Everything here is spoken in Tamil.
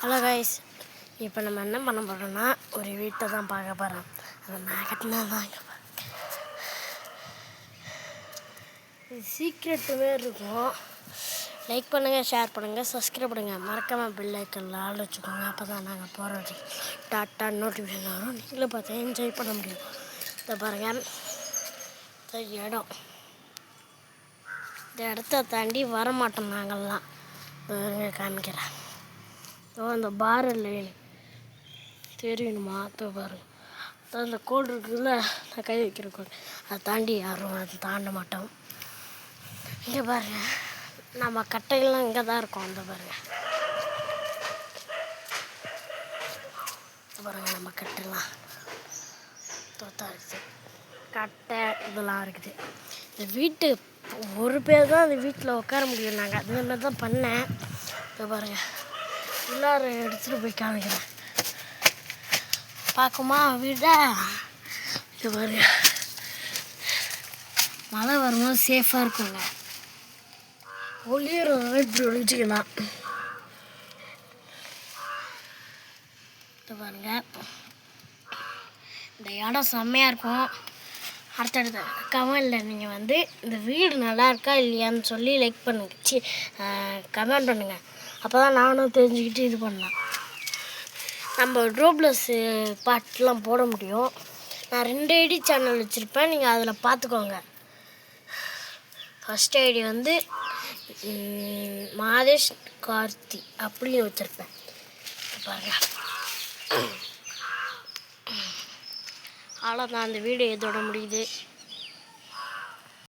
ஹலோ கைஸ், இப்போ நம்ம என்ன பண்ண போகிறோம்னா ஒரு வீட்டை தான் பார்க்க போகிறோம். அதை நான் கட்டினா தான் இது சீக்ரெட்டுமே இருக்கும். லைக் பண்ணுங்கள், ஷேர் பண்ணுங்கள், சப்ஸ்கிரைப் பண்ணுங்கள், மறக்காமல் பெல் ஐக்கனில் ஆள் வச்சுக்கோங்க. அப்போ தான் நாங்கள் போகிற டாட்டா நோட்டிஃபிகேஷன் வரும். நீங்களும் பார்த்து என்ஜாய் பண்ண முடியும். இதை பாருங்கள், இடம் இந்த இடத்த தாண்டி வரமாட்டோம் நாங்கள்லாம். காமிக்கிறேன். அந்த பாரில் தெரியணுமா? பாருங்க, அந்த கோடு இருக்குதுல்ல, நான் கை வைக்கிற கோடு, அதை தாண்டி யாரும் அதை தாண்ட மாட்டோம். இங்கே பாருங்க, நம்ம கட்டைகள்லாம் இங்கே தான் இருக்கோம். அந்த பாருங்க பாருங்க, நம்ம கட்டைலாம் தோத்தா இருக்குது. கட்டை இதெல்லாம் இருக்குது. இந்த வீட்டு ஒரு பேர் தான் அந்த வீட்டில் உட்கார முடியும். நாங்கள் அது மாதிரி தான் பண்ணேன். இப்போ பாருங்கள், எல்லாரும் எடுத்துகிட்டு போய் காமிக்கிறேன். பார்க்குமா வீடா? இது பாருங்க, மழை வரும்போது சேஃபாக இருக்குங்க. ஒளியர் இப்படி ஒழிச்சிக்கலாம். இது பாருங்க, இந்த இடம் செம்மையாக இருக்கும். அடுத்தடுத்த கமெண்டில் நீங்கள் இந்த வீடு நல்லா இருக்கா இல்லையான்னு சொல்லி லைக் பண்ணுங்க, கமெண்ட் பண்ணுங்கள். அப்போ தான் நானும் தெரிஞ்சுக்கிட்டு இது பண்ணலாம். நம்ம ரோப்ளஸ் பாட்டெலாம் போட முடியும். நான் 2 ஐடி சேனல் வச்சுருப்பேன், நீங்கள் அதில் பார்த்துக்கோங்க. ஃபஸ்ட் ஐடி மாதேஷ் கார்த்தி அப்படின்னு வச்சுருப்பேன். பாருங்க, அவ்வளோதான், அந்த வீடியோ இதோட முடியுது.